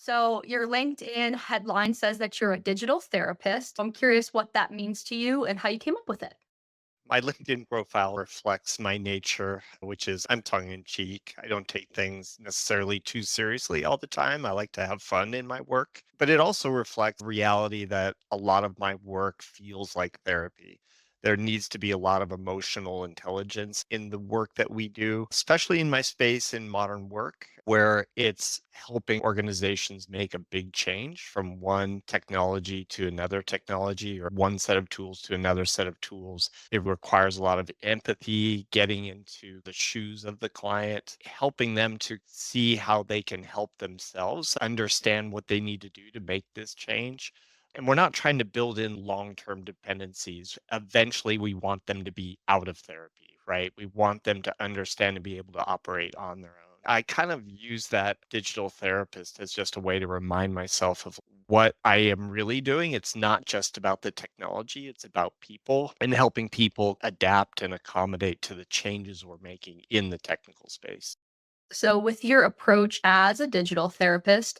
So, your LinkedIn headline says that you're a digital therapist. I'm curious what that means to you and how you came up with it. My LinkedIn profile reflects my nature, which is I'm tongue in cheek. I don't take things necessarily too seriously all the time. I like to have fun in my work, but it also reflects reality that a lot of my work feels like therapy. There needs to be a lot of emotional intelligence in the work that we do, especially in my space in modern work, where it's helping organizations make a big change from one technology to another technology or one set of tools to another set of tools. It requires a lot of empathy, getting into the shoes of the client, helping them to see how they can help themselves understand what they need to do to make this change. And we're not trying to build in long term dependencies. Eventually, we want them to be out of therapy, right? We want them to understand and be able to operate on their own. I kind of use that digital therapist as just a way to remind myself of what I am really doing. It's not just about the technology, it's about people and helping people adapt and accommodate to the changes we're making in the technical space. So, with your approach as a digital therapist,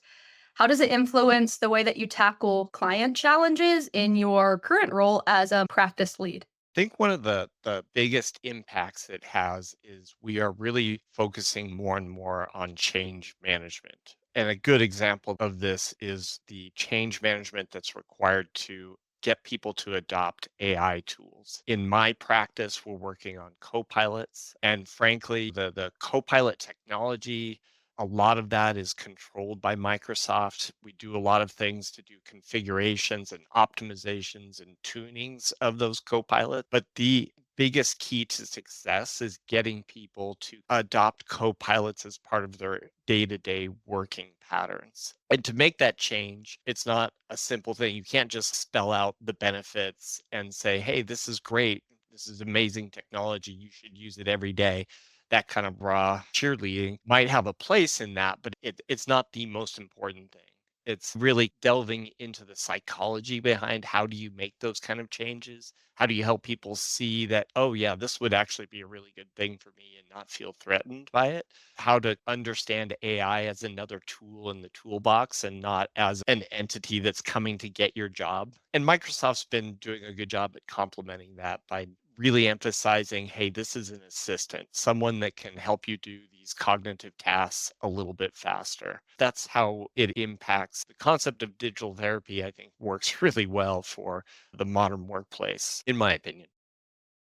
how does it influence the way that you tackle client challenges in your current role as a practice lead? Think one of the biggest impacts it has is we are really focusing more and more on change management. And a good example of this is the change management that's required to get people to adopt AI tools. In my practice, we're working on co-pilots, and frankly, the co-pilot technology, a lot of that is controlled by Microsoft. We do a lot of things to do configurations and optimizations and tunings of those Copilot. But the biggest key to success is getting people to adopt Copilots as part of their day to day working patterns. And to make that change, it's not a simple thing. You can't just spell out the benefits and say, hey, this is great. This is amazing technology. You should use it every day. That kind of raw cheerleading might have a place in that, but it's not the most important thing. It's really delving into the psychology behind how do you make those kind of changes? How do you help people see that, oh, yeah, this would actually be a really good thing for me and not feel threatened by it? How to understand AI as another tool in the toolbox and not as an entity that's coming to get your job. And Microsoft's been doing a good job at complementing that by really emphasizing, hey, this is an assistant, someone that can help you do these cognitive tasks a little bit faster. That's how it impacts the concept of digital therapy, I think works really well for the modern workplace, in my opinion.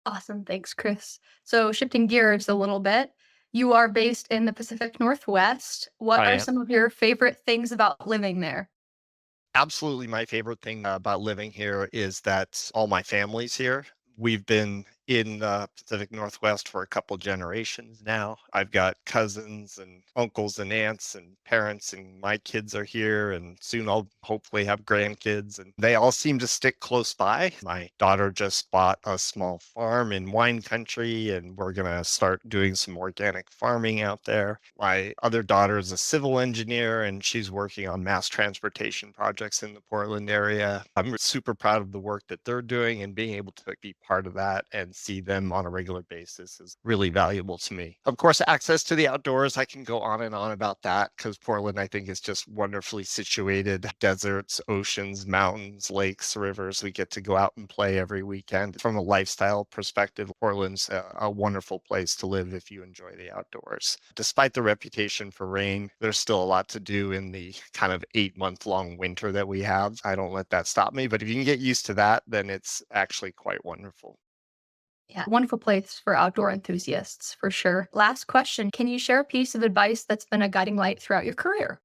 Awesome. Thanks, Chris. So, shifting gears a little bit, you are based in the Pacific Northwest. What I are am. some of your favorite things about living there? Absolutely, my favorite thing about living here is that all my family's here. We've been in the Pacific Northwest for a couple generations now. I've got cousins and uncles and aunts and parents, and my kids are here, and soon I'll hopefully have grandkids, and they all seem to stick close by. My daughter just bought a small farm in wine country, and we're going to start doing some organic farming out there. My other daughter is a civil engineer, and she's working on mass transportation projects in the Portland area. I'm super proud of the work that they're doing, and being able to be part of that and see them on a regular basis is really valuable to me. Of course, access to the outdoors, I can go on and on about that because Portland, I think, is just wonderfully situated. Deserts, oceans, mountains, lakes, rivers. We get to go out and play every weekend. From a lifestyle perspective, Portland's a wonderful place to live if you enjoy the outdoors. Despite the reputation for rain, there's still a lot to do in the kind of 8 month long winter that we have. I don't let that stop me, but if you can get used to that, then it's actually quite wonderful. Yeah, wonderful place for outdoor enthusiasts, for sure. Last question. Can you share a piece of advice that's been a guiding light throughout your career?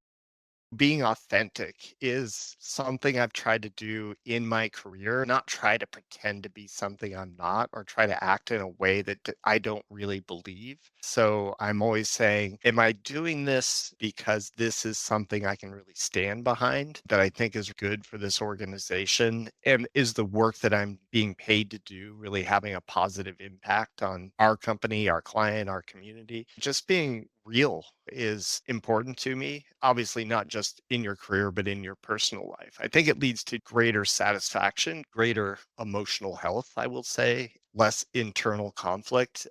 Being authentic is something I've tried to do in my career, not try to pretend to be something I'm not or try to act in a way that I don't really believe. So I'm always saying, am I doing this because this is something I can really stand behind that I think is good for this organization? And is the work that I'm being paid to do really having a positive impact on our company, our client, our community? Just being real is important to me. Obviously, not just in your career, but in your personal life. I think it leads to greater satisfaction, greater emotional health, I will say, less internal conflict.